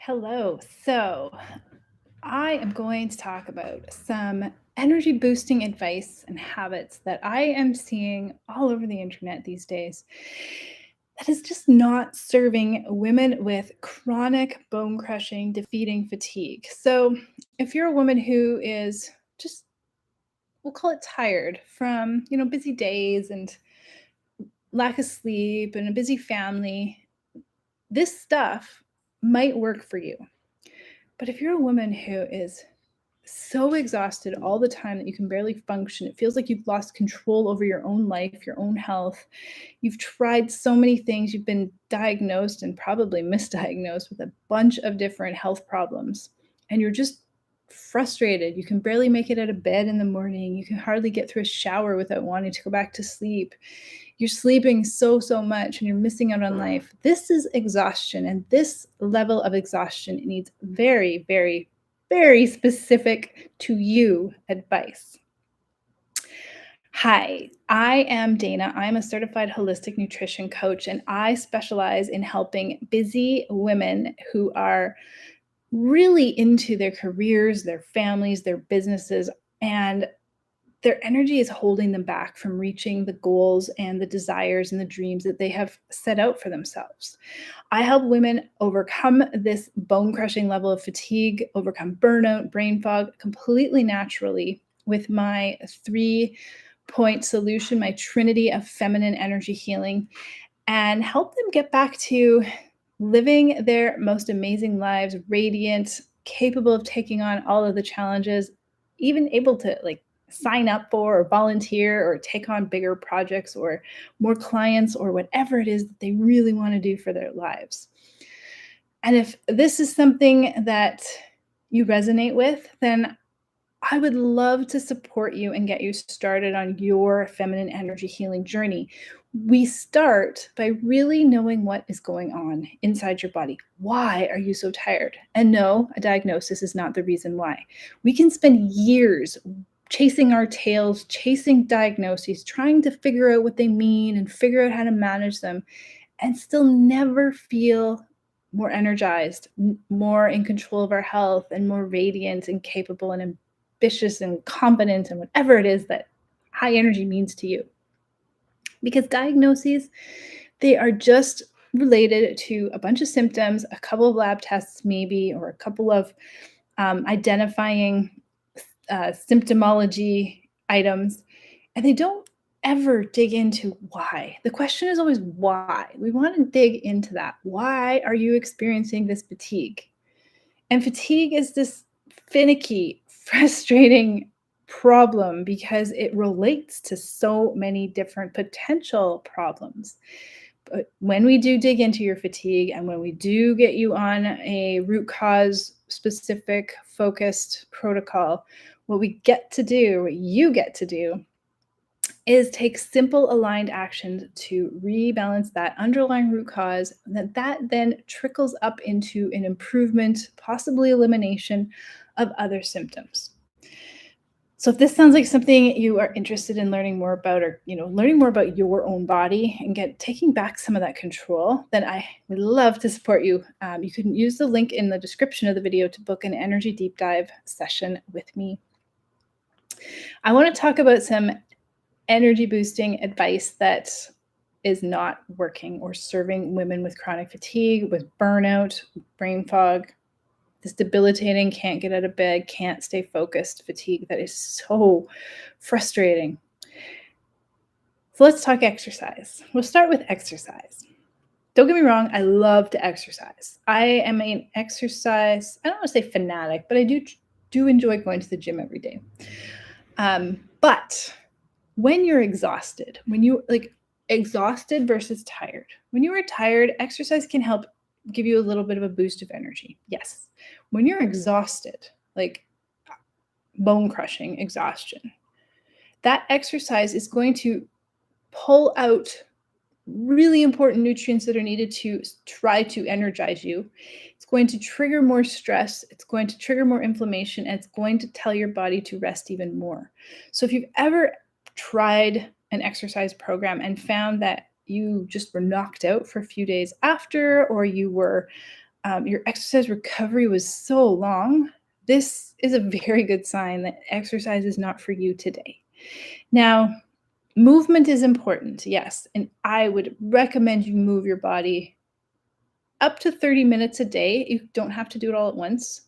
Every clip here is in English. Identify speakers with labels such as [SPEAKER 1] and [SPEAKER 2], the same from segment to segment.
[SPEAKER 1] Hello. I am going to talk about some energy boosting advice and habits that I am seeing all over the internet these days that is just not serving women with chronic bone crushing, defeating fatigue. So, if you're a woman who is just, we'll call it tired from, busy days and lack of sleep and a busy family, this stuff might work for you. But if you're a woman who is so exhausted all the time that you can barely function, it feels like you've lost control over your own life, your own health. You've tried so many things, you've been diagnosed and probably misdiagnosed with a bunch of different health problems, and you're just frustrated. You can barely make it out of bed in the morning. You can hardly get through a shower without wanting to go back to sleep. You're sleeping so much and you're missing out on life. This is exhaustion, and this level of exhaustion needs very specific to you advice. Hi, I am Dana. I'm a certified holistic nutrition coach, and I specialize in helping busy women who are really into their careers, their families, their businesses, and their energy is holding them back from reaching the goals and the desires and the dreams that they have set out for themselves. I help women overcome this bone crushing level of fatigue, overcome burnout, brain fog completely naturally with my 3-point solution, my trinity of feminine energy healing, and help them get back to living their most amazing lives, radiant, capable of taking on all of the challenges, even able to sign up for or volunteer or take on bigger projects or more clients or whatever it is that they really want to do for their lives. And if this is something that you resonate with, then I would love to support you and get you started on your feminine energy healing journey. We start by really knowing what is going on inside your body. Why are you so tired? And no, a diagnosis is not the reason why. We can spend years chasing our tails, chasing diagnoses, trying to figure out what they mean and figure out how to manage them, and still never feel more energized, more in control of our health, and more radiant and capable and ambitious and competent and whatever it is that high energy means to you. Because diagnoses, they are just related to a bunch of symptoms, a couple of lab tests maybe, or a couple of identifying symptomology items, and they don't ever dig into why. The question is always why. We want to dig into that. Why are you experiencing this fatigue? And fatigue is this finicky, frustrating problem because it relates to so many different potential problems. But when we do dig into your fatigue and when we do get you on a root cause specific focused protocol, what we get to do, what you get to do, is take simple aligned actions to rebalance that underlying root cause, and that then trickles up into an improvement, possibly elimination of other symptoms. So if this sounds like something you are interested in learning more about, or learning more about your own body and taking back some of that control, then I would love to support you. You can use the link in the description of the video to book an energy deep dive session with me. I want to talk about some energy boosting advice that is not working or serving women with chronic fatigue, with burnout, brain fog, this debilitating, can't get out of bed, can't stay focused fatigue that is so frustrating. So let's talk exercise. We'll start with exercise. Don't get me wrong, I love to exercise. I am an exercise, I don't want to say fanatic, but I do enjoy going to the gym every day. But when you're exhausted, when you exhausted versus tired, when you are tired, exercise can help give you a little bit of a boost of energy. Yes. When you're exhausted, like bone crushing exhaustion, that exercise is going to pull out really important nutrients that are needed to try to energize you. It's going to trigger more stress. It's going to trigger more inflammation, and it's going to tell your body to rest even more. So if you've ever tried an exercise program and found that you just were knocked out for a few days after, or you were your exercise recovery was so long, this is a very good sign that exercise is not for you today. Now, movement is important, yes, and I would recommend you move your body up to 30 minutes a day. You don't have to do it all at once,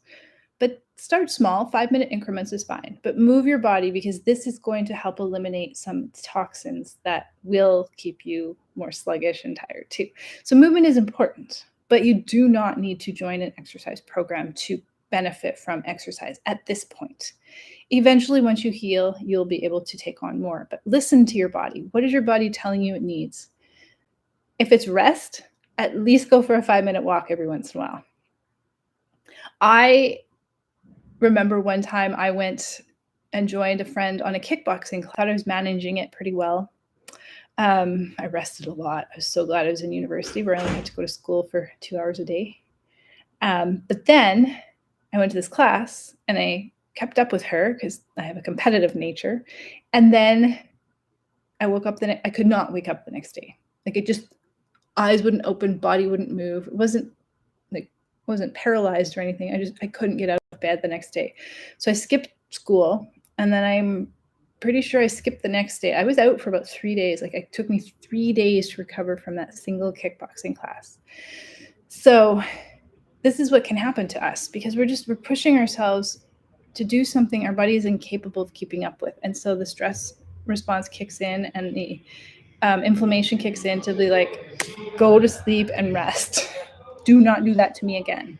[SPEAKER 1] but start small. 5-minute increments is fine, but move your body because this is going to help eliminate some toxins that will keep you more sluggish and tired too. So movement is important, but you do not need to join an exercise program to benefit from exercise at this point. Eventually, once you heal, you'll be able to take on more, but listen to your body. What is your body telling you it needs? If it's rest, at least go for a 5-minute walk every once in a while. I remember one time I went and joined a friend on a kickboxing class. I thought I was managing it pretty well. I rested a lot. I was so glad I was in university where I only had to go to school for 2 hours a day. But then I went to this class and I kept up with her because I have a competitive nature. And then I woke up I could not wake up the next day. Like it just, eyes wouldn't open, body wouldn't move. It wasn't paralyzed or anything. I couldn't get out of bed the next day. So I skipped school, and then I'm pretty sure I skipped the next day. I was out for about 3 days. Like it took me 3 days to recover from that single kickboxing class. So this is what can happen to us because we're pushing ourselves to do something our body is incapable of keeping up with. And so the stress response kicks in and the inflammation kicks in to be like, go to sleep and rest. Do not do that to me again.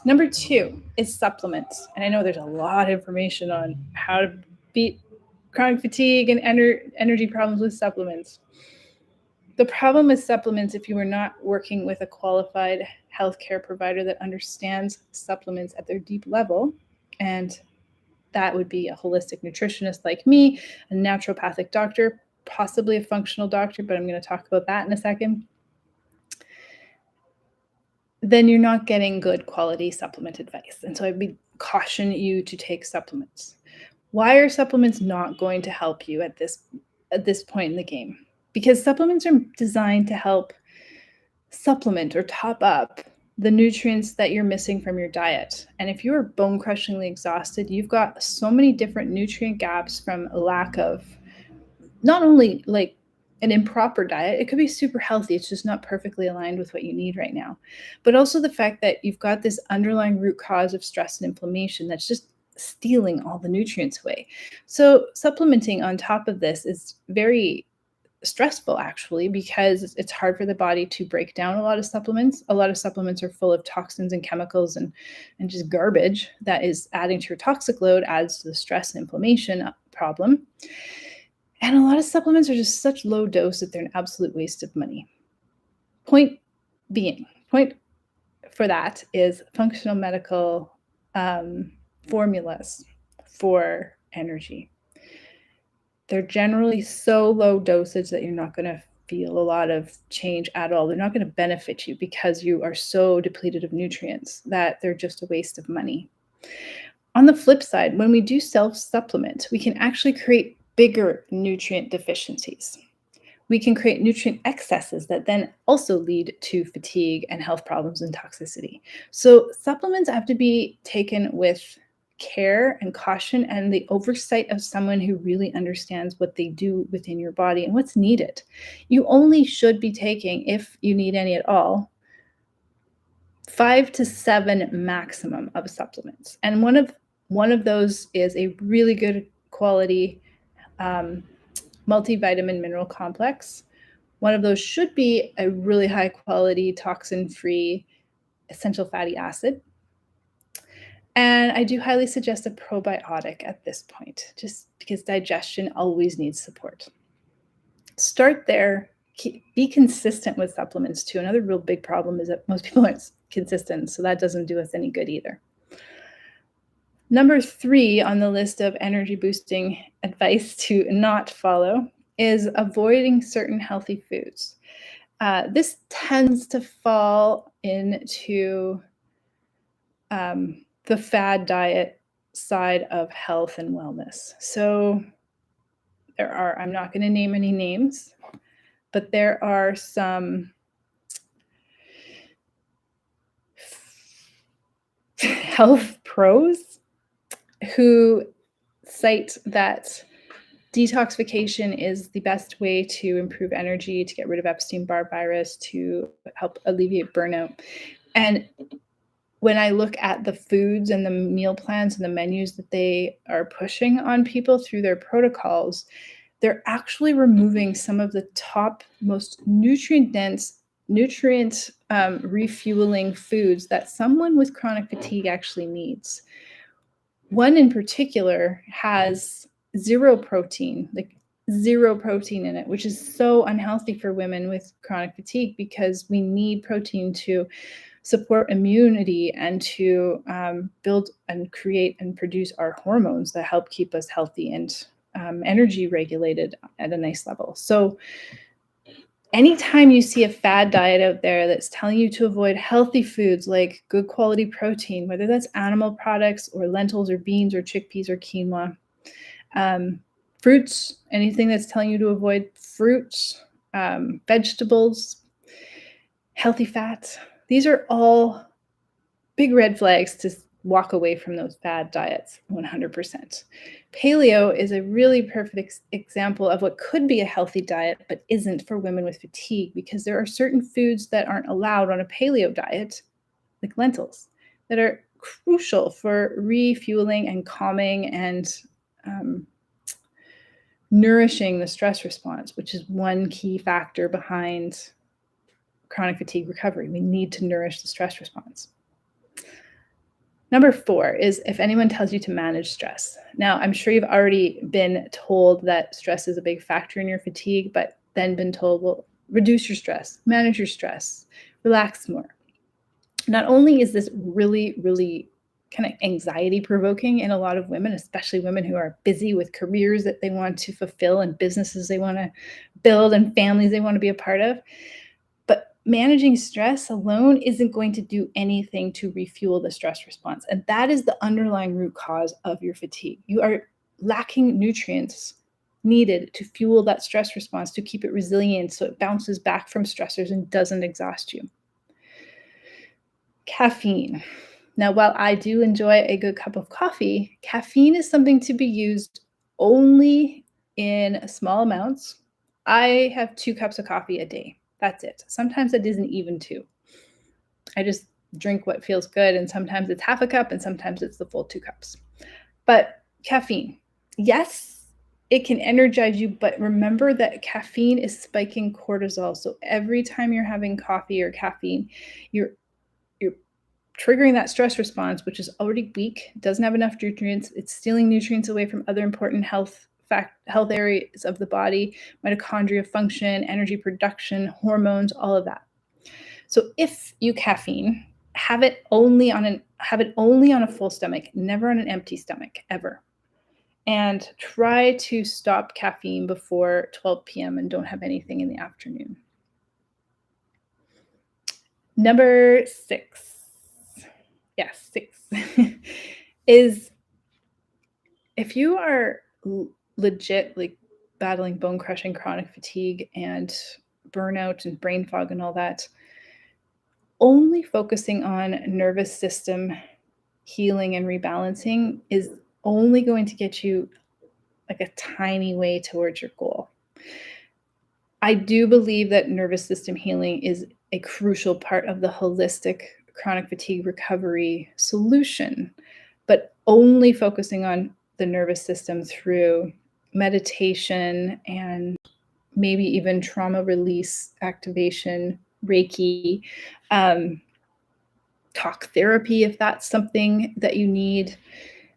[SPEAKER 1] Number 2 is supplements. And I know there's a lot of information on how to beat chronic fatigue and energy problems with supplements. The problem with supplements, if you are not working with a qualified healthcare provider that understands supplements at their deep level, and that would be a holistic nutritionist like me, a naturopathic doctor, possibly a functional doctor, but I'm going to talk about that in a second, then you're not getting good quality supplement advice. And so I'd caution you to take supplements. Why are supplements not going to help you at this point in the game? Because supplements are designed to help supplement or top up the nutrients that you're missing from your diet. And if you're bone crushingly exhausted, you've got so many different nutrient gaps from a lack of not only like an improper diet, it could be super healthy. It's just not perfectly aligned with what you need right now. But also the fact that you've got this underlying root cause of stress and inflammation that's just stealing all the nutrients away. So supplementing on top of this is very stressful actually because it's hard for the body to break down a lot of supplements. A lot of supplements are full of toxins and chemicals and just garbage that is adding to your toxic load, adds to the stress and inflammation problem. And a lot of supplements are just such low dose that they're an absolute waste of money. Point for that is functional medical formulas for energy. They're generally so low dosage that you're not going to feel a lot of change at all. They're not going to benefit you because you are so depleted of nutrients that they're just a waste of money. On the flip side, when we do self-supplement, we can actually create bigger nutrient deficiencies. We can create nutrient excesses that then also lead to fatigue and health problems and toxicity. So supplements have to be taken with care and caution and the oversight of someone who really understands what they do within your body and what's needed. You only should be taking, if you need any at all, 5 to 7 maximum of supplements. And one of those is a really good quality multivitamin mineral complex. One of those should be a really high quality toxin-free essential fatty acid. And I do highly suggest a probiotic at this point, just because digestion always needs support. Start there. Be consistent with supplements too. Another real big problem is that most people aren't consistent, so that doesn't do us any good either. Number 3 on the list of energy boosting advice to not follow is avoiding certain healthy foods. This tends to fall into the fad diet side of health and wellness. So I'm not going to name any names, but there are some health pros who cite that detoxification is the best way to improve energy, to get rid of Epstein-Barr virus, to help alleviate burnout. And when I look at the foods and the meal plans and the menus that they are pushing on people through their protocols, they're actually removing some of the top, most nutrient-dense, nutrient refueling foods that someone with chronic fatigue actually needs. One in particular has zero protein, like zero protein in it, which is so unhealthy for women with chronic fatigue because we need protein to support immunity and to build and create and produce our hormones that help keep us healthy and energy regulated at a nice level. So anytime you see a fad diet out there that's telling you to avoid healthy foods like good quality protein, whether that's animal products or lentils or beans or chickpeas or quinoa, fruits, anything that's telling you to avoid fruits, vegetables, healthy fats, these are all big red flags to walk away from those fad diets 100%. Paleo is a really perfect example of what could be a healthy diet, but isn't for women with fatigue because there are certain foods that aren't allowed on a paleo diet, like lentils, that are crucial for refueling and calming and nourishing the stress response, which is one key factor behind chronic fatigue recovery. We need to nourish the stress response. Number 4 is if anyone tells you to manage stress. Now, I'm sure you've already been told that stress is a big factor in your fatigue, but then been told, well, reduce your stress, manage your stress, relax more. Not only is this really, really kind of anxiety provoking in a lot of women, especially women who are busy with careers that they want to fulfill and businesses they want to build and families they want to be a part of, but managing stress alone isn't going to do anything to refuel the stress response. And that is the underlying root cause of your fatigue. You are lacking nutrients needed to fuel that stress response, to keep it resilient so it bounces back from stressors and doesn't exhaust you. Caffeine. Now, while I do enjoy a good cup of coffee, caffeine is something to be used only in small amounts. I have 2 cups of coffee a day. That's it. Sometimes it isn't even 2. I just drink what feels good, and sometimes it's half a cup, and sometimes it's the full 2 cups. But caffeine, yes, it can energize you, but remember that caffeine is spiking cortisol. So every time you're having coffee or caffeine, you're triggering that stress response, which is already weak, doesn't have enough nutrients. It's stealing nutrients away from other important health areas of the body, mitochondria function, energy production, hormones, all of that. So if you caffeine, have it only on a full stomach, never on an empty stomach, ever. And try to stop caffeine before 12 p.m. and don't have anything in the afternoon. Number 6. Yes, 6 is if you are legit like battling bone crushing chronic fatigue and burnout and brain fog and all that, only focusing on nervous system healing and rebalancing is only going to get you like a tiny way towards your goal. I do believe that nervous system healing is a crucial part of the holistic chronic fatigue recovery solution, but only focusing on the nervous system through meditation and maybe even trauma release activation, Reiki, talk therapy, if that's something that you need.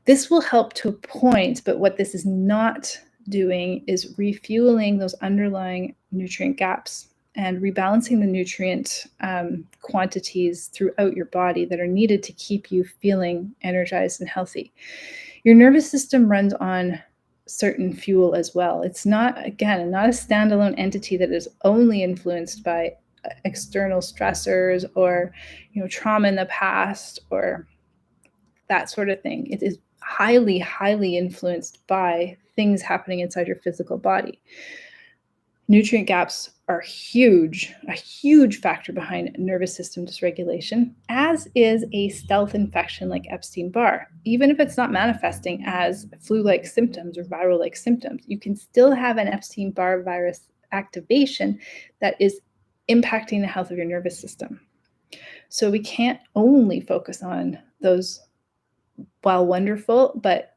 [SPEAKER 1] This will help to a point, but what this is not doing is refueling those underlying nutrient gaps and rebalancing the nutrient quantities throughout your body that are needed to keep you feeling energized and healthy. Your nervous system runs on certain fuel as well. It's not, again, not a standalone entity that is only influenced by external stressors or, trauma in the past or that sort of thing. It is highly, highly influenced by things happening inside your physical body. Nutrient gaps are a huge factor behind nervous system dysregulation, as is a stealth infection like Epstein-Barr. Even if it's not manifesting as flu-like symptoms or viral-like symptoms, you can still have an Epstein-Barr virus activation that is impacting the health of your nervous system. So we can't only focus on those, while wonderful, but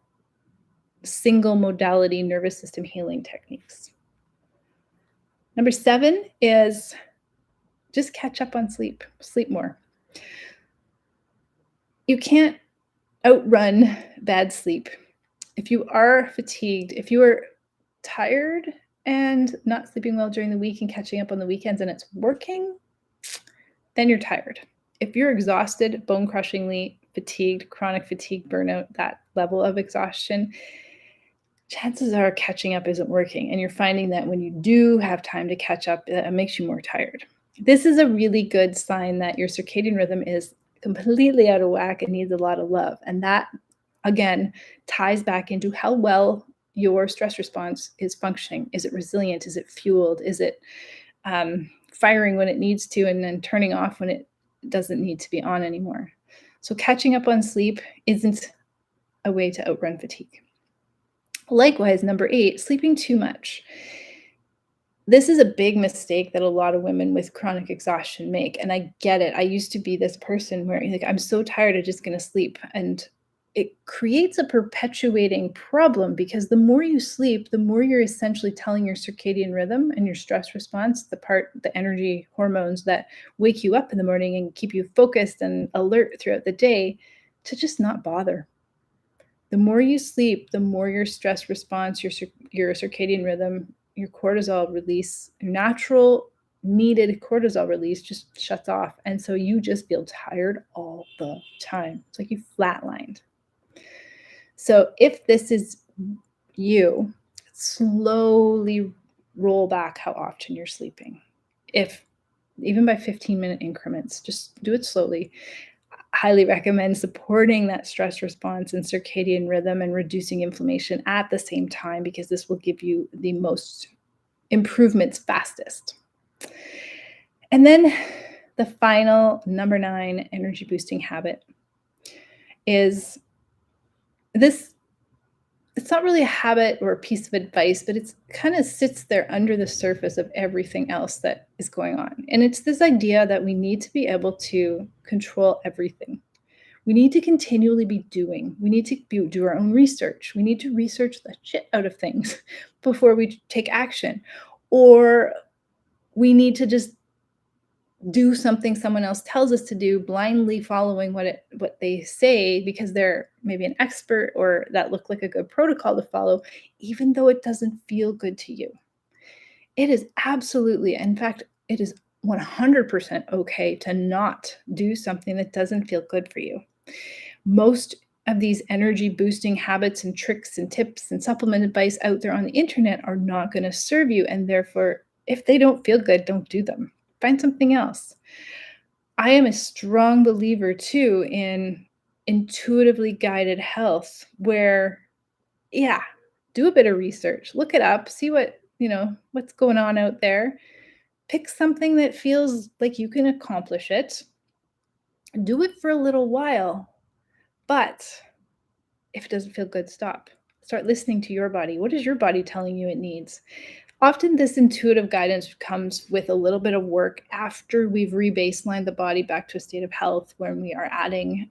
[SPEAKER 1] single modality nervous system healing techniques. Number 7 is just catch up on sleep. Sleep more. You can't outrun bad sleep. If you are fatigued, if you are tired and not sleeping well during the week and catching up on the weekends and it's working, then you're tired. If you're exhausted, bone-crushingly fatigued, chronic fatigue, burnout, that level of exhaustion, chances are catching up isn't working. And you're finding that when you do have time to catch up, it makes you more tired. This is a really good sign that your circadian rhythm is completely out of whack and needs a lot of love. And that, again, ties back into how well your stress response is functioning. Is it resilient? Is it fueled? Is it firing when it needs to and then turning off when it doesn't need to be on anymore? So catching up on sleep isn't a way to outrun fatigue. Likewise, number 8, sleeping too much. This is a big mistake that a lot of women with chronic exhaustion make. And I get it. I used to be this person where like, I'm so tired, I'm just going to sleep. And it creates a perpetuating problem because the more you sleep, the more you're essentially telling your circadian rhythm and your stress response, the energy hormones that wake you up in the morning and keep you focused and alert throughout the day, to just not bother. The more you sleep, the more your stress response, your circadian rhythm, your cortisol release, your natural needed cortisol release just shuts off. And so you just feel tired all the time. It's like you flatlined. So if this is you, slowly roll back how often you're sleeping. If even by 15-minute increments, just do it slowly. Highly recommend supporting that stress response and circadian rhythm and reducing inflammation at the same time, because this will give you the most improvements fastest. And then the final, number 9, energy boosting habit is this. It's not really a habit or a piece of advice, but it's kind of sits there under the surface of everything else that is going on. And it's this idea that we need to be able to control everything. We need to continually be doing. We need to do our own research. We need to research the shit out of things before we take action. Or we need to just do something someone else tells us to do, blindly following what they say because they're maybe an expert or that looked like a good protocol to follow, even though it doesn't feel good to you. It is absolutely, in fact, it is 100% okay to not do something that doesn't feel good for you. Most of these energy boosting habits and tricks and tips and supplement advice out there on the internet are not going to serve you. And therefore, if they don't feel good, don't do them. Find something else. I am a strong believer too in intuitively guided health where, yeah, do a bit of research, look it up, see what's going on out there. Pick something that feels like you can accomplish it. Do it for a little while, but if it doesn't feel good, stop. Start listening to your body. What is your body telling you it needs? Often this intuitive guidance comes with a little bit of work after we've rebaselined the body back to a state of health, when we are adding,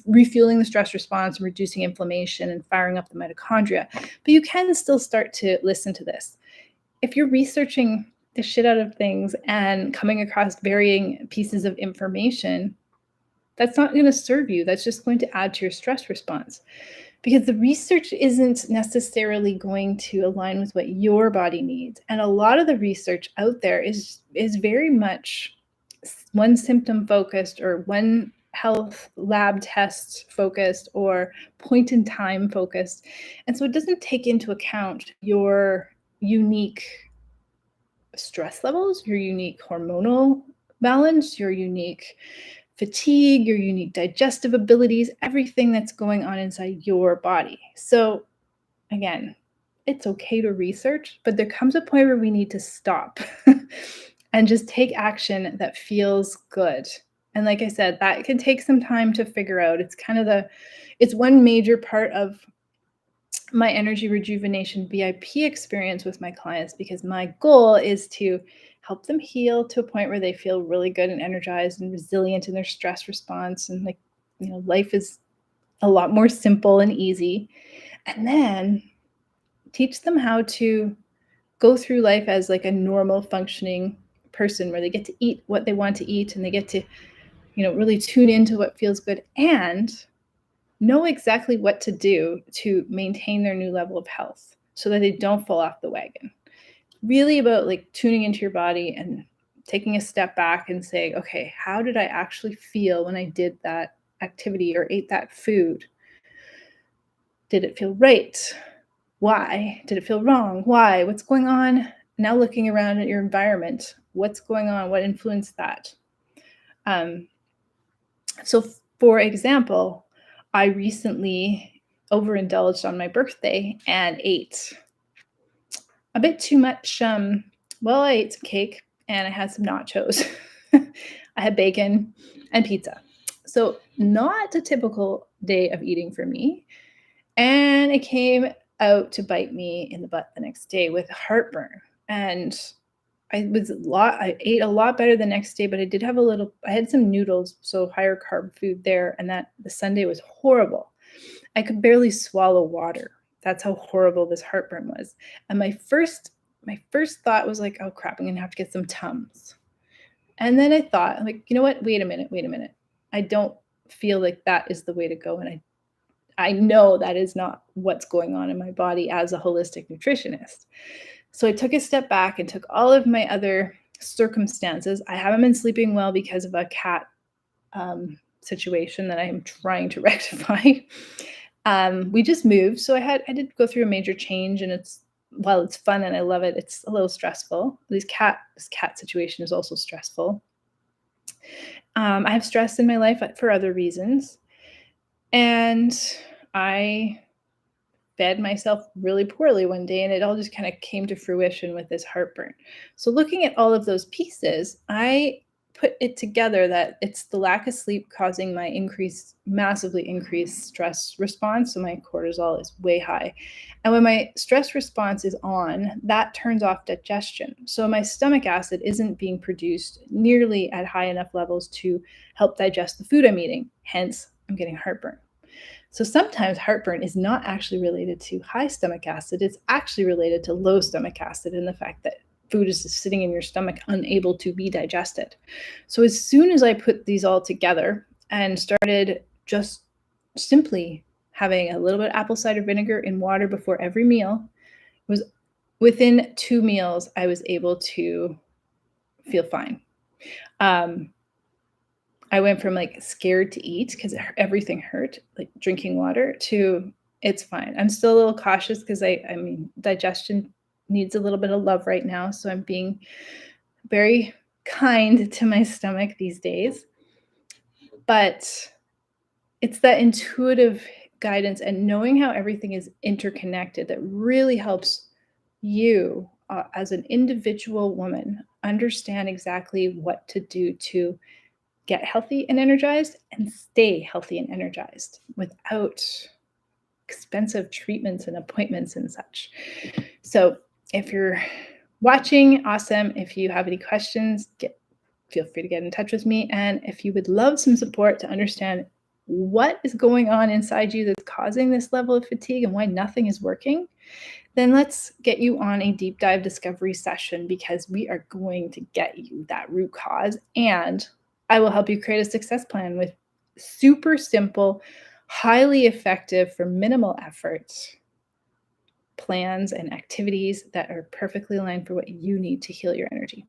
[SPEAKER 1] refueling the stress response, reducing inflammation, and firing up the mitochondria. But you can still start to listen to this. If you're researching the shit out of things and coming across varying pieces of information, that's not going to serve you. That's just going to add to your stress response, because the research isn't necessarily going to align with what your body needs. And a lot of the research out there is very much one symptom focused or one health lab test focused or point in time focused. And so it doesn't take into account your unique stress levels, your unique hormonal balance, your unique fatigue, your unique digestive abilities, everything that's going on inside your body. So again, it's okay to research, but there comes a point where we need to stop and just take action that feels good. And like I said, that can take some time to figure out. It's one major part of my energy rejuvenation VIP experience with my clients, because my goal is to help them heal to a point where they feel really good and energized and resilient in their stress response. And like, life is a lot more simple and easy. And then teach them how to go through life as like a normal functioning person, where they get to eat what they want to eat, and they get to, really tune into what feels good and know exactly what to do to maintain their new level of health so that they don't fall off the wagon. Really about like tuning into your body and taking a step back and saying, okay, how did I actually feel when I did that activity or ate that food? Did it feel right? Why? Did it feel wrong? Why? What's going on? Now looking around at your environment, what's going on? What influenced that? Um, so, for example, I recently overindulged on my birthday and ate a bit too much. Well, I ate some cake and I had some nachos. I had bacon and pizza. So, not a typical day of eating for me. And it came out to bite me in the butt the next day with heartburn. And I ate a lot better the next day, but I had some noodles, so higher carb food there, and that the Sunday was horrible. I could barely swallow water. That's how horrible this heartburn was. And my first thought was like, oh crap, I'm gonna have to get some Tums. And then I thought, I'm like, you know what? Wait a minute. I don't feel like that is the way to go. And I know that is not what's going on in my body as a holistic nutritionist. So I took a step back and took all of my other circumstances. I haven't been sleeping well because of a cat situation that I am trying to rectify. We just moved, so I did go through a major change, and while it's fun and I love it, it's a little stressful. This cat situation is also stressful. I have stress in my life for other reasons, and I fed myself really poorly one day, and it all just kind of came to fruition with this heartburn. So looking at all of those pieces, I put it together that it's the lack of sleep causing my massively increased stress response. So my cortisol is way high. And when my stress response is on, that turns off digestion. So my stomach acid isn't being produced nearly at high enough levels to help digest the food I'm eating. Hence, I'm getting heartburn. So sometimes heartburn is not actually related to high stomach acid. It's actually related to low stomach acid and the fact that food is just sitting in your stomach unable to be digested. So as soon as I put these all together and started just simply having a little bit of apple cider vinegar in water before every meal, it was within 2 meals, I was able to feel fine. Um, I went from like scared to eat because everything hurt, like drinking water, to it's fine. I'm still a little cautious because I mean, digestion needs a little bit of love right now. So I'm being very kind to my stomach these days. But it's that intuitive guidance and knowing how everything is interconnected that really helps you as an individual woman understand exactly what to do to get healthy and energized and stay healthy and energized without expensive treatments and appointments and such. So if you're watching, awesome. If you have any questions, feel free to get in touch with me. And if you would love some support to understand what is going on inside you that's causing this level of fatigue and why nothing is working, then let's get you on a deep dive discovery session, because we are going to get you that root cause, and I will help you create a success plan with super simple, highly effective for minimal effort plans and activities that are perfectly aligned for what you need to heal your energy.